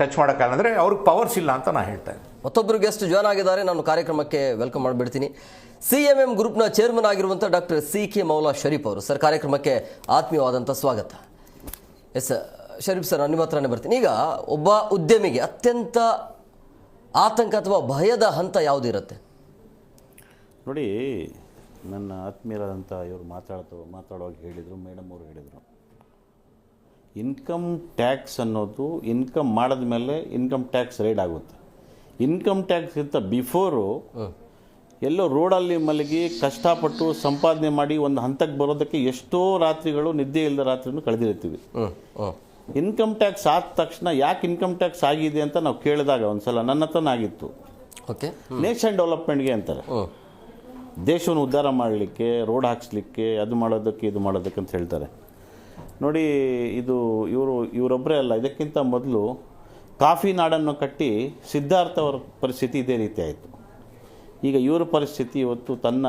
Touch ಮಾಡೋಕ್ಕಾಗಲ್ಲ ಅಂದರೆ ಅವ್ರಿಗೆ ಪವರ್ಸ್ ಇಲ್ಲ ಅಂತ ನಾನು ಹೇಳ್ತಾ ಇದ್ದೀನಿ. ಮತ್ತೊಬ್ಬರು ಗೆಸ್ಟ್ ಜಾಯ್ನ್ ಆಗಿದ್ದಾರೆ, ನಾನು ಕಾರ್ಯಕ್ರಮಕ್ಕೆ ವೆಲ್ಕಮ್ ಮಾಡಿಬಿಡ್ತೀನಿ. CMM ಗ್ರೂಪ್ನ ಚೇರ್ಮನ್ ಆಗಿರುವಂಥ ಡಾಕ್ಟರ್ CK ಮೌಲಾ ಶರೀಫ್ ಅವರು. ಸರ್, ಕಾರ್ಯಕ್ರಮಕ್ಕೆ ಆತ್ಮೀಯವಾದಂಥ ಸ್ವಾಗತ. ಎಸ್ ಶರೀಫ್ ಸರ್, ನಿಮ್ಮ ಹತ್ರನೇ ಬರ್ತೀನಿ. ಈಗ ಒಬ್ಬ ಉದ್ಯಮಿಗೆ ಅತ್ಯಂತ ಆತಂಕ ಅಥವಾ ಭಯದ ಹಂತ ಯಾವುದಿರುತ್ತೆ? ನೋಡಿ, ನನ್ನ ಆತ್ಮೀಯರಾದಂಥ ಇವರು ಮಾತಾಡುವಾಗ ಹೇಳಿದರು, ಮೇಡಮ್ ಅವರು ಹೇಳಿದರು, ಇನ್ಕಮ್ ಟ್ಯಾಕ್ಸ್ ಅನ್ನೋದು ಇನ್ಕಮ್ ಮಾಡಿದ ಮೇಲೆ ಇನ್ಕಮ್ ಟ್ಯಾಕ್ಸ್ ರೈಡ್ ಆಗುತ್ತೆ. ಇನ್ಕಮ್ ಟ್ಯಾಕ್ಸ್ಗಿಂತ ಬಿಫೋರು ಎಲ್ಲೋ ರೋಡಲ್ಲಿ ಮಲಗಿ ಕಷ್ಟಪಟ್ಟು ಸಂಪಾದನೆ ಮಾಡಿ ಒಂದು ಹಂತಕ್ಕೆ ಬರೋದಕ್ಕೆ ಎಷ್ಟೋ ರಾತ್ರಿಗಳು ನಿದ್ದೆ ಇಲ್ಲದ ರಾತ್ರಿನೂ ಕಳೆದಿರ್ತೀವಿ. ಇನ್ಕಮ್ ಟ್ಯಾಕ್ಸ್ ಆದ ತಕ್ಷಣ ಯಾಕೆ ಇನ್ಕಮ್ ಟ್ಯಾಕ್ಸ್ ಆಗಿದೆ ಅಂತ ನಾವು ಕೇಳಿದಾಗ ಒಂದ್ಸಲ ನನ್ನ ಹತ್ರನೇ ಆಗಿತ್ತು. ಓಕೆ, ನೇಷನ್ ಡೆವಲಪ್ಮೆಂಟ್ಗೆ ಅಂತಾರೆ, ದೇಶವನ್ನು ಉದ್ಧಾರ ಮಾಡಲಿಕ್ಕೆ, ರೋಡ್ ಹಾಕ್ಸ್ಲಿಕ್ಕೆ, ಅದು ಮಾಡೋದಕ್ಕೆ ಇದು ಮಾಡೋದಕ್ಕೆ ಅಂತ ಹೇಳ್ತಾರೆ. ನೋಡಿ, ಇವರೊಬ್ಬರೇ ಅಲ್ಲ, ಇದಕ್ಕಿಂತ ಮೊದಲು ಕಾಫಿ ನಾಡನ್ನು ಕಟ್ಟಿ ಸಿದ್ಧಾರ್ಥ ಅವರ ಪರಿಸ್ಥಿತಿ ಇದೇ ರೀತಿ ಆಯಿತು. ಈಗ ಇವರ ಪರಿಸ್ಥಿತಿ ಇವತ್ತು ತನ್ನ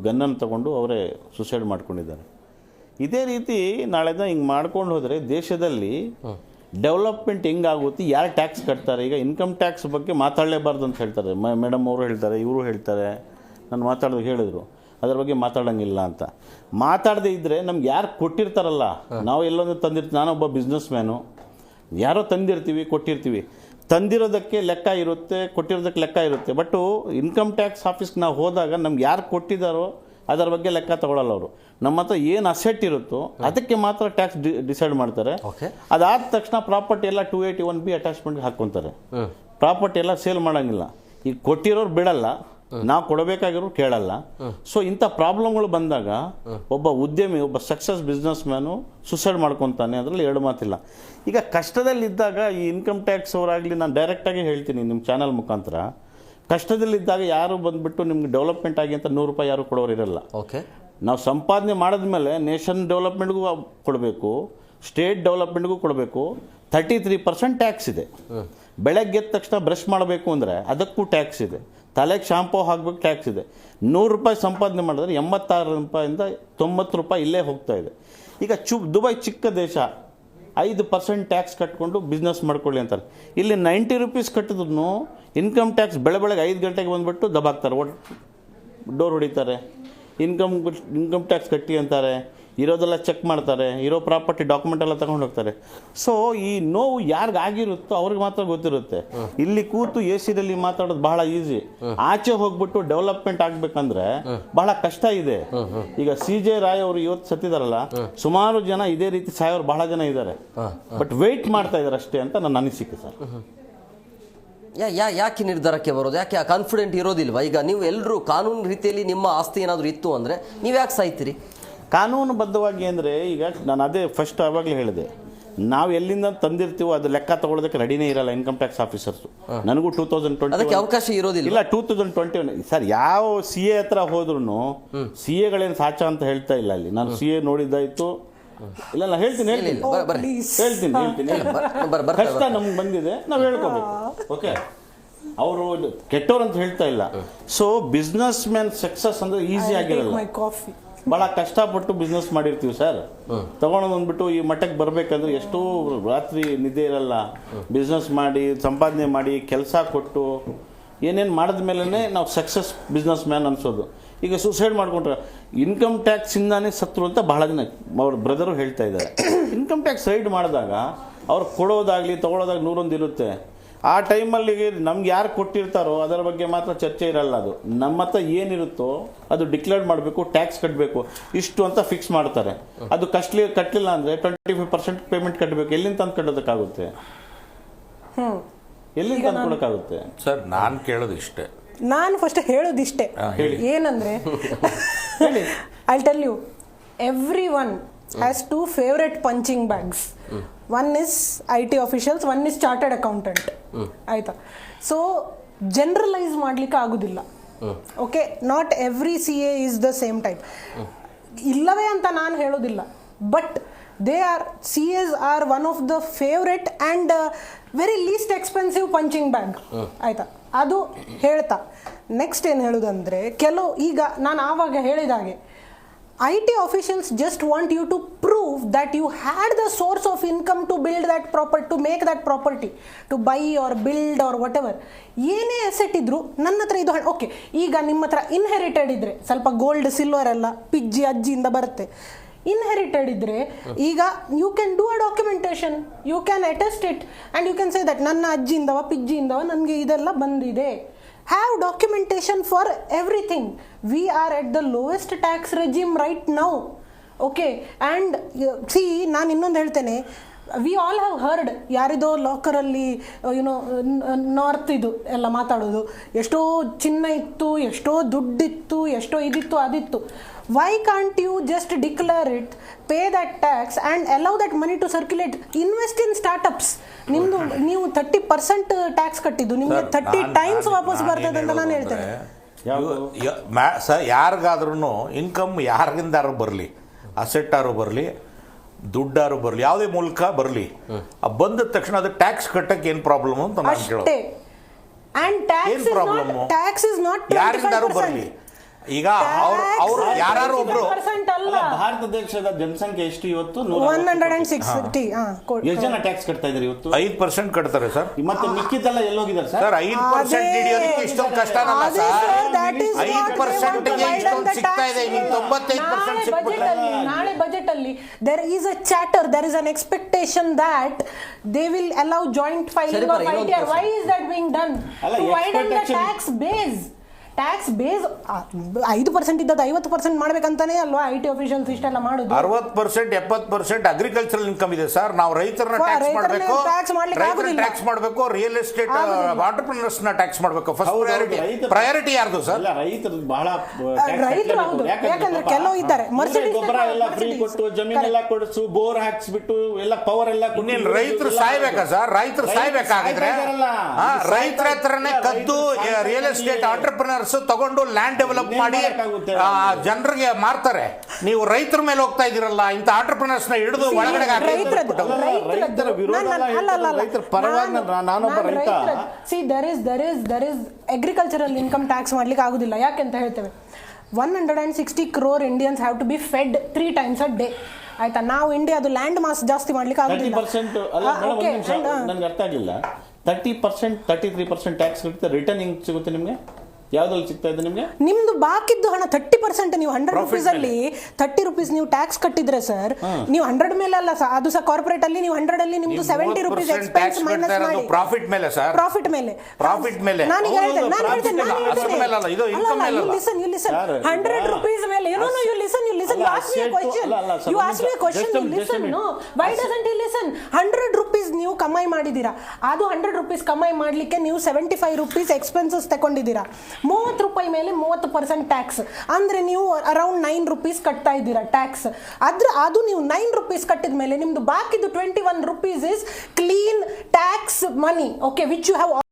ಗನ್ನನ್ನು ತಗೊಂಡು ಅವರೇ ಸುಸೈಡ್ ಮಾಡ್ಕೊಂಡಿದ್ದಾರೆ. ಇದೇ ರೀತಿ ನಾಳೆ ಹಿಂಗೆ ಮಾಡ್ಕೊಂಡು ಹೋದರೆ ದೇಶದಲ್ಲಿ ಡೆವಲಪ್ಮೆಂಟ್ ಹೆಂಗಾಗುತ್ತೆ, ಯಾರು ಟ್ಯಾಕ್ಸ್ ಕಟ್ತಾರೆ? ಈಗ ಇನ್ಕಮ್ ಟ್ಯಾಕ್ಸ್ ಬಗ್ಗೆ ಮಾತಾಡಲೇಬಾರ್ದು ಅಂತ ಹೇಳ್ತಾರೆ, ಮೇಡಮ್ ಅವರು ಹೇಳ್ತಾರೆ, ಇವರು ಹೇಳ್ತಾರೆ, ನಾನು ಮಾತಾಡೋದು ಹೇಳಿದ್ರು ಅದ್ರ ಬಗ್ಗೆ ಮಾತಾಡೋಂಗಿಲ್ಲ ಅಂತ. ಮಾತಾಡದೇ ಇದ್ದರೆ ನಮ್ಗೆ ಯಾರು ಕೊಟ್ಟಿರ್ತಾರಲ್ಲ, ನಾವು ಎಲ್ಲೊಂದು ತಂದಿರ್ತೀವಿ, ನಾನೊಬ್ಬ ಬಿಸ್ನೆಸ್ ಮ್ಯಾನು, ಯಾರೋ ತಂದಿರ್ತೀವಿ, ಕೊಟ್ಟಿರ್ತೀವಿ, ತಂದಿರೋದಕ್ಕೆ ಲೆಕ್ಕ ಇರುತ್ತೆ, ಕೊಟ್ಟಿರೋದಕ್ಕೆ ಲೆಕ್ಕ ಇರುತ್ತೆ. ಬಟ್ಟು ಇನ್ಕಮ್ ಟ್ಯಾಕ್ಸ್ ಆಫೀಸ್ಗೆ ನಾವು ಹೋದಾಗ ನಮ್ಗೆ ಯಾರು ಕೊಟ್ಟಿದ್ದಾರೋ ಅದರ ಬಗ್ಗೆ ಲೆಕ್ಕ ತಗೊಳ್ಳಲ್ಲ ಅವರು. ನಮ್ಮ ಹತ್ರ ಏನು ಅಸೆಟ್ ಇರುತ್ತೋ ಅದಕ್ಕೆ ಮಾತ್ರ ಟ್ಯಾಕ್ಸ್ ಡಿಸೈಡ್ ಮಾಡ್ತಾರೆ. ಅದಾದ ತಕ್ಷಣ ಪ್ರಾಪರ್ಟಿ ಎಲ್ಲ 281B ಅಟ್ಯಾಚ್ಮೆಂಟ್ಗೆ ಹಾಕ್ಕೊತಾರೆ. ಪ್ರಾಪರ್ಟಿ ಎಲ್ಲ ಸೇಲ್ ಮಾಡೋಂಗಿಲ್ಲ. ಈಗ ಕೊಟ್ಟಿರೋರು ಬಿಡಲ್ಲ, ನಾವು ಕೊಡಬೇಕಾಗಿರೋರು ಕೇಳಲ್ಲ. ಸೊ ಇಂಥ ಪ್ರಾಬ್ಲಮ್ಗಳು ಬಂದಾಗ ಒಬ್ಬ ಉದ್ಯಮಿ, ಒಬ್ಬ ಸಕ್ಸಸ್ ಬಿಸ್ನೆಸ್ ಮ್ಯಾನು ಸುಸೈಡ್ ಮಾಡ್ಕೊತಾನೆ, ಅದರಲ್ಲಿ ಎರಡು ಮಾತಿಲ್ಲ. ಈಗ ಕಷ್ಟದಲ್ಲಿದ್ದಾಗ ಈ ಇನ್ಕಮ್ ಟ್ಯಾಕ್ಸ್ ಅವರಾಗಲಿ, ನಾನು ಡೈರೆಕ್ಟಾಗಿ ಹೇಳ್ತೀನಿ ನಿಮ್ಮ ಚಾನಲ್ ಮುಖಾಂತರ, ಕಷ್ಟದಲ್ಲಿದ್ದಾಗ ಯಾರು ಬಂದುಬಿಟ್ಟು ನಿಮ್ಗೆ ಡೆವಲಪ್ಮೆಂಟ್ ಆಗಿ ಅಂತ 100 ರೂಪಾಯಿ ಯಾರು ಕೊಡೋರು ಇರಲ್ಲ. ಓಕೆ, ನಾವು ಸಂಪಾದನೆ ಮಾಡಿದ್ಮೇಲೆ ನೇಷನ್ ಡೆವಲಪ್ಮೆಂಟ್ಗೂ ಕೊಡಬೇಕು, ಸ್ಟೇಟ್ ಡೆವಲಪ್ಮೆಂಟ್ಗೂ ಕೊಡಬೇಕು. 33% ಟ್ಯಾಕ್ಸ್ ಇದೆ. ಬೆಳಗ್ಗೆ ಎದ್ದ ತಕ್ಷಣ ಬ್ರಷ್ ಮಾಡಬೇಕು ಅಂದರೆ ಅದಕ್ಕೂ ಟ್ಯಾಕ್ಸ್ ಇದೆ. ತಲೆಗೆ ಶಾಂಪೂ ಹಾಕಬೇಕು, ಟ್ಯಾಕ್ಸ್ ಇದೆ. 100 ರೂಪಾಯಿ ಸಂಪಾದನೆ ಮಾಡಿದ್ರೆ 86 ರೂಪಾಯಿಂದ 90 ರೂಪಾಯಿ ಇಲ್ಲೇ ಹೋಗ್ತಾ ಇದೆ. ಈಗ ದುಬೈ ಚಿಕ್ಕ ದೇಶ, 5% ಟ್ಯಾಕ್ಸ್ ಕಟ್ಕೊಂಡು ಬಿಸ್ನೆಸ್ ಮಾಡ್ಕೊಳ್ಳಿ ಅಂತಾರೆ. ಇಲ್ಲಿ 90 ರೂಪೀಸ್ ಕಟ್ಟಿದ್ರು ಇನ್ಕಮ್ ಟ್ಯಾಕ್ಸ್ ಬೆಳಗ್ಗೆ 5 ಗಂಟೆಗೆ ಬಂದುಬಿಟ್ಟು ದಬಾಕ್ತಾರೆ, ಡೋರ್ ಹೊಡಿತಾರೆ, ಇನ್ಕಮ್ ಟ್ಯಾಕ್ಸ್ ಕಟ್ಟಿ ಅಂತಾರೆ, ಇರೋದೆಲ್ಲ ಚೆಕ್ ಮಾಡ್ತಾರೆ, ಇರೋ ಪ್ರಾಪರ್ಟಿ ಡಾಕ್ಯುಮೆಂಟ್ ಎಲ್ಲ ತಗೊಂಡು ಹೋಗ್ತಾರೆ. ಸೊ ಈ ನೋವು ಯಾರಿಗಾಗಿರುತ್ತೋ ಅವ್ರಿಗೆ ಮಾತ್ರ ಗೊತ್ತಿರುತ್ತೆ. ಇಲ್ಲಿ ಕೂತು AC ಮಾತಾಡೋದು ಬಹಳ ಈಸಿ, ಆಚೆ ಹೋಗ್ಬಿಟ್ಟು ಡೆವಲಪ್ಮೆಂಟ್ ಆಗ್ಬೇಕಂದ್ರೆ ಬಹಳ ಕಷ್ಟ ಇದೆ. ಈಗ CJ ರಾಯ್ ಅವರು ಇವತ್ತು ಸತ್ತಿದಾರಲ್ಲ, ಸುಮಾರು ಜನ ಇದೇ ರೀತಿ ಸಾಯೋರು ಬಹಳ ಜನ ಇದ್ದಾರೆ. ಬಟ್ ವೆಯ್ಟ್ ಮಾಡ್ತಾ ಇದ್ದಾರೆ ಅಷ್ಟೇ ಅಂತ ನನ್ನ ಅನಿಸಿಕೆ ಸರ್. ಯಾಕೆ ನಿರ್ಧಾರಕ್ಕೆ ಬರೋದು? ಯಾಕೆ ಕಾನ್ಫಿಡೆಂಟ್ ಇರೋದಿಲ್ವಾ? ಈಗ ನೀವು ಎಲ್ಲರೂ ಕಾನೂನು ರೀತಿಯಲ್ಲಿ ನಿಮ್ಮ ಆಸ್ತಿ ಏನಾದರೂ ಇತ್ತು ಅಂದರೆ ನೀವು ಯಾಕೆ ಸಾಯ್ತೀರಿ? ಕಾನೂನುಬದ್ಧವಾಗಿ ಅಂದರೆ ಈಗ ನಾನು ಅದೇ ಫಸ್ಟ್ ಆವಾಗಲೇ ಹೇಳಿದೆ, ನಾವು ಎಲ್ಲಿಂದ ತಂದಿರ್ತೀವೋ ಅದು ಲೆಕ್ಕ ತಗೊಳ್ಳೋದಕ್ಕೆ ರೆಡಿನೇ ಇರಲ್ಲ ಇನ್ಕಮ್ ಟ್ಯಾಕ್ಸ್ ಆಫೀಸರ್ಸು. ನನಗೂ 2020 ಅವಕಾಶ ಇರೋದಿಲ್ಲ. ಇಲ್ಲ, 2021 ಸರ್, ಯಾವ CA ಹತ್ರ ಹೋದ್ರೂ CAಗಳೇನು ಸಾಚ ಅಂತ ಹೇಳ್ತಾ ಇಲ್ಲ. ಅಲ್ಲಿ ನಾನು CA ನೋಡಿದ್ದಾಯ್ತು, ಇಲ್ಲ ಹೇಳ್ತೀನಿ ಕಷ್ಟ ನಮ್ಗೆ ಬಂದಿದೆ, ನಾವು ಹೇಳ್ಕೋಬೇಕು. ಓಕೆ, ಅವರು ಕೆಟ್ಟವ್ರು ಅಂತ ಹೇಳ್ತಾ ಇಲ್ಲ. ಸೊ ಬಿಸ್ನೆಸ್ ಮ್ಯಾನ್ ಸಕ್ಸಸ್ ಅಂದ್ರೆ ಈಸಿ ಆಗಿರಲ್ಲ, ಭಾಳ ಕಷ್ಟಪಟ್ಟು ಬಿಸ್ನೆಸ್ ಮಾಡಿರ್ತೀವಿ ಸರ್. ತಗೊಂಡು ಬಂದ್ಬಿಟ್ಟು ಈ ಮಟ್ಟಕ್ಕೆ ಬರಬೇಕಂದ್ರೆ ಎಷ್ಟೋ ರಾತ್ರಿ ನಿದ್ದೆ ಇರಲ್ಲ, ಬಿಸ್ನೆಸ್ ಮಾಡಿ ಸಂಪಾದನೆ ಮಾಡಿ ಕೆಲಸ ಕೊಟ್ಟು ಏನೇನು ಮಾಡಿದ ಮೇಲೇ ನಾವು ಸಕ್ಸಸ್ ಬಿಸ್ನೆಸ್ ಮ್ಯಾನ್ ಅನ್ಸೋದು. ಈಗ ಸೂಸೈಡ್ ಮಾಡ್ಕೊಂಡ್ರೆ ಇನ್ಕಮ್ ಟ್ಯಾಕ್ಸಿಂದಾನೇ ಸತ್ರು ಅಂತ ಬಹಳ ಜನ ಅವ್ರ ಬ್ರದರು ಹೇಳ್ತಾ ಇದ್ದಾರೆ. ಇನ್ಕಮ್ ಟ್ಯಾಕ್ಸ್ ರೈಡ್ ಮಾಡಿದಾಗ ಅವ್ರು ಕೊಡೋದಾಗಲಿ ತೊಗೊಳೋದಾಗಲಿ 101 ಇರುತ್ತೆ. ಆ ಟೈಮಲ್ಲಿ ನಮ್ಗೆ ಯಾರು ಕೊಟ್ಟಿರ್ತಾರೋ ಅದರ ಬಗ್ಗೆ ಮಾತ್ರ ಚರ್ಚೆ ಇರಲ್ಲ. ಅದು ನಮ್ಮ ಹತ್ರ ಏನಿರುತ್ತೋ ಅದು ಡಿಕ್ಲೇರ್ ಮಾಡಬೇಕು, ಟ್ಯಾಕ್ಸ್ ಕಟ್ಟಬೇಕು, ಇಷ್ಟು ಅಂತ ಫಿಕ್ಸ್ ಮಾಡ್ತಾರೆ. ಅದು ಕಟ್ಟಲಿಲ್ಲ ಅಂದರೆ 25% ಪೇಮೆಂಟ್ ಕಟ್ಟಬೇಕು. ಎಲ್ಲಿಂದ ತಂದು ಕಟ್ಟೋದಕ್ಕಾಗುತ್ತೆ? ಎಲ್ಲಿಂದ ತಂದು ಕೊಡೋಕ್ಕಾಗುತ್ತೆ? ಸರ್, ನಾನು ಕೇಳೋದು ಇಷ್ಟೇ, ನಾನು ಫಸ್ಟ್ ಹೇಳೋದಿಷ್ಟೇ, ಏನಂದ್ರೆ I tell you, every one has 2 favourite punching bags. One is IT officials, one is chartered accountant. ಆಯ್ತಾ? ಸೊ ಜನರಲೈಸ್ ಮಾಡ್ಲಿಕ್ಕೆ ಆಗುದಿಲ್ಲ. Okay, not every CA is the same type. ಇಲ್ಲವೇ ಅಂತ ನಾನು ಹೇಳೋದಿಲ್ಲ, but CAs are one of the favorite and very least expensive punching bag. ಆಯ್ತಾ? ಅದು ಹೇಳ್ತಾ ನೆಕ್ಸ್ಟ್ ಏನು ಹೇಳೋದಂದ್ರೆ, ಈಗ ನಾನು ಆವಾಗ ಹೇಳಿದಾಗೆ IT officials just want you to prove that you had the source of income to build that property, to make that property, to buy or build or whatever. ಏನೇ ಅಸೆಟ್ ಇದ್ರು ನನ್ನ ಹತ್ರ ಇದು ಓಕೆ. ಈಗ ನಿಮ್ಮ ಹತ್ರ ಇನ್ಹೆರಿಟೆಡ್ ಇದ್ರೆ, ಸ್ವಲ್ಪ ಗೋಲ್ಡ್ ಸಿಲ್ವರ್ ಎಲ್ಲ ಪಿಜ್ಜಿ ಅಜ್ಜಿಯಿಂದ ಬರುತ್ತೆ, ಇನ್ಹೆರಿಟೆಡ್ ಇದ್ರೆ ಈಗ you can do a documentation, you can attest it and you can say that ನನ್ನ ಅಜ್ಜಿಯಿಂದವ ಪಿಜ್ಜಿಯಿಂದವ ನನಗೆ ಇದೆಲ್ಲ ಬಂದಿದೆ. Have documentation for everything. We are at the lowest tax regime right now. Okay, and see, ನಾನು ಇನ್ನೊಂದು ಹೇಳ್ತೇನೆ, ವಿ ಆಲ್ ಹ್ಯಾವ್ ಹರ್ಡ್ ಯಾರಿದೋ ಲಾಕರಲ್ಲಿ ನಾರ್ತ್ ಇದು ಎಲ್ಲ ಮಾತಾಡೋದು, ಎಷ್ಟೋ ಚಿನ್ನ ಇತ್ತು, ಎಷ್ಟೋ ದುಡ್ಡಿತ್ತು, ಎಷ್ಟೋ ಇದಿತ್ತು ಅದಿತ್ತು. Why can't you just declare it, pay that tax and allow that money to circulate? Invest in startups. ನಿಮ್ದು ನೀವು 30% ಟ್ಯಾಕ್ಸ್ ಕಟ್ಟಿದ್ದು ನಿಮ್ಗೆ 30 ಟೈಮ್ಸ್ ವಾಪಸ್ ಬರ್ತದೆ ಅಂತ ನಾನು ಹೇಳ್ತೇನೆ. ಯಾರಿಗಾದ್ರೂ ಇನ್ಕಮ್ ಯಾರಿಗಿಂದಾರು ಬರಲಿ, ಅಸೆಟ್ಟಾರು ಬರಲಿ, ದುಡ್ಡಾರು ಬರಲಿ, ಯಾವುದೇ ಮೂಲಕ ಬರಲಿ, ಬಂದ ತಕ್ಷಣ ಅದು ಟ್ಯಾಕ್ಸ್ ಕಟ್ಟಕ್ಕೆ ಏನು ಪ್ರಾಬ್ಲಮ್ ಅಂತ ನಾನು ಕೇಳೋದು. And tax is not ಯಾರಿಂದಾರು 25%. ಬರಲಿ. ಈಗ ಅವ್ರು ಯಾರು ಒಬ್ರು ಅಲ್ಲ, ಭಾರತ ದೇಶದ ಜನಸಂಖ್ಯೆ ಎಷ್ಟು ಇವತ್ತು? 160. ಎಷ್ಟು ಜನ ಟ್ಯಾಕ್ಸ್ ಕಟ್ತಾ ಇದ್ದಾರೆ ಇವತ್ತು? 5% ಕಟ್ತಾರೆ ಸರ್. ಮತ್ತೆ ಮಿಕ್ಕಿದ್ದೆಲ್ಲ ಎಲ್ಲೋಗಿದ್ದಾರೆ ಸರ್? ಸರ್ 5% ಹಿಡಿಯೋದಕ್ಕೆ ಇಷ್ಟೊಂದು ಕಷ್ಟನಲ್ಲ ಸರ್. 5% ಇಷ್ಟೊಂದು ಸಿಗ್ತಾ ಇದೆ, ಈಗ 95% ಸಿಕ್ಬಿಟ್ರೆ. ನಾಳೆ ಬಜೆಟ್ ಅಲ್ಲಿ there is a chatter, there is an expectation that they will allow joint filing of ITR. Why is that being done? To widen the tax base. Tax base 5% ಇದ್ದದ್ದು 50% ಮಾಡ್ಬೇಕಂತಾನೆ ಅಲ್ವಾ IT officials ಇಷ್ಟೆಲ್ಲ ಮಾಡೋದು. 60% 70% agricultural income ಇದೆ sir. ನಾವು ರೈತರನ್ನ tax ಮಾಡಬೇಕು, tax ಮಾಡಬೇಕು, real estate entrepreneurs ನ ಟ್ಯಾಕ್ಸ್ ಮಾಡಬೇಕು. ಫಸ್ಟ್ ಪ್ರಯಾರಿಟಿ ಯಾರ್ದು ಸರ್? ರೈತರು ಬಹಳ ರೈತರು ಹೌದು, ಯಾಕಂದ್ರೆ ಕೆಲವು ಇದ್ದಾರೆ ಗೊಬ್ಬರ ಎಲ್ಲ ಫ್ರೀ ಕೊಟ್ಟು ಜಮೀನೆಲ್ಲ ಕೊಡಿಸು, ಬೋರ್ ಹಾಕ್ಸ್ಬಿಟ್ಟು ಎಲ್ಲ ಪವರ್ ಎಲ್ಲ ಇನ್ನೇನು ರೈತರು ಸಾಯ್ಬೇಕಾ ಸರ್? ರೈತರು ಸಾಯ್ಬೇಕಾಗಿದ್ರೆ ರೈತರ ಹತ್ರನೇ ಕದ್ದು ರಿಯಲ್ ಎಸ್ಟೇಟ್ ಆಂಟರ್ಪ್ರಿನರ್ಸ್ ತಗೊಂಡು ಲ್ಯಾಂಡ್ ಡೆವಲಪ್ ಮಾಡಿ ಜನರಿಗೆ ಮಾರ್ತಾರೆ. ನೀವು ರೈತರ ಮೇಲೆ ಹೋಗ್ತಾ ಇದೀರಲ್ಲ, ಇಂಥ ಆಂಟರ್ಪ್ರಿನರ್ಸ್ ನ ಹಿಡಿದು ಒಳಗಡೆ ರೈತರ ವಿರೋಧ ರೈತರ ಪರವಾಗಿ ನಾನೊಬ್ಬ ರೈತ. C there is agricultural income tax ಮಾಡ್ಲಿಕ್ಕೆ ಆಗುದಿಲ್ಲ. ಯಾಕೆಂತ ಹೇಳ್ತೇವೆ, 160 crore Indians have to be fed 3 times a day. ಆಯ್ತಾ, ನಾವು ಇಂಡಿಯಾದು ಲ್ಯಾಂಡ್ ಮಾಸ್ ಜಾಸ್ತಿ ಮಾಡ್ಲಿಕ್ಕೆ ಆಗುದಿಲ್ಲ. 30% ನನಗೆ ಅರ್ಥ ಆಗಿಲ್ಲ. 30% 33% ಟ್ಯಾಕ್ಸ್ ಕಟ್ಟಿದ್ರೆ ರಿಟರ್ನ್ ಹೆಂಗ್ ಸಿಗುತ್ತೆ ನಿಮ್ಗೆ? ಯಾವ್ದ್ರಲ್ಲಿ ಸಿಗ್ತಾ ಇದೆ ನಿಮ್ಗೆ? ನಿಮ್ದು ಬಾಕಿದ್ದು ಹಣ 30%. ನೀವು 100 rupees ಅಲ್ಲಿ 30 rupees ನೀವು ಟ್ಯಾಕ್ಸ್ ಕಟ್ಟಿದ್ರೆ ಸರ್, ನೀವು 100 ಮೇಲೆ ಅಲ್ಲ ಸರ್, ಅದು ಸಹ ಕಾರ್ಪೊರೇಟ್ ಅಲ್ಲಿ ನೀವು 100 ಅಲ್ಲಿ ನಿಮ್ದು 70 rupees ಎಕ್ಸ್ಪೆನ್ಸ್ ಮೈನಸ್ ಮಾಡಿ ಪ್ರಾಫಿಟ್ ಮೇಲೆ ಸರ್, ಪ್ರಾಫಿಟ್ ಮೇಲೆ ನಾನು ಹೇಳ್ತೇನೆ ಇದು ಇನ್ಕಮ್ ಮೇಲೆ you listen 100 rupees ಮೇಲೆ you listen you ask me a question you listen no why doesn't he listen? 100 rupees ನೀವು ಕಮಾಯಿ ಮಾಡಿದೀರಾ, ಅದು 100 rupees ಕಮಾಯಿ ಮಾಡ್ಲಿಕ್ಕೆ ನೀವು 75 rupees ಎಕ್ಸ್ಪೆನ್ಸಸ್ ತಗೊಂಡಿದ್ದೀರಾ. 30 ರೂಪಾಯಿ ಮೇಲೆ 30% ಟ್ಯಾಕ್ಸ್ ಅಂದ್ರೆ ನೀವು ಅರೌಂಡ್ 9 rupees ಕಟ್ತಾ ಇದ್ದೀರಾ ಟ್ಯಾಕ್ಸ್. ಅದು ನೀವು 9 rupees ಕಟ್ಟಿದ ಮೇಲೆ ನಿಮ್ದು ಬಾಕಿದು 21 rupees is clean tax money, okay, which you have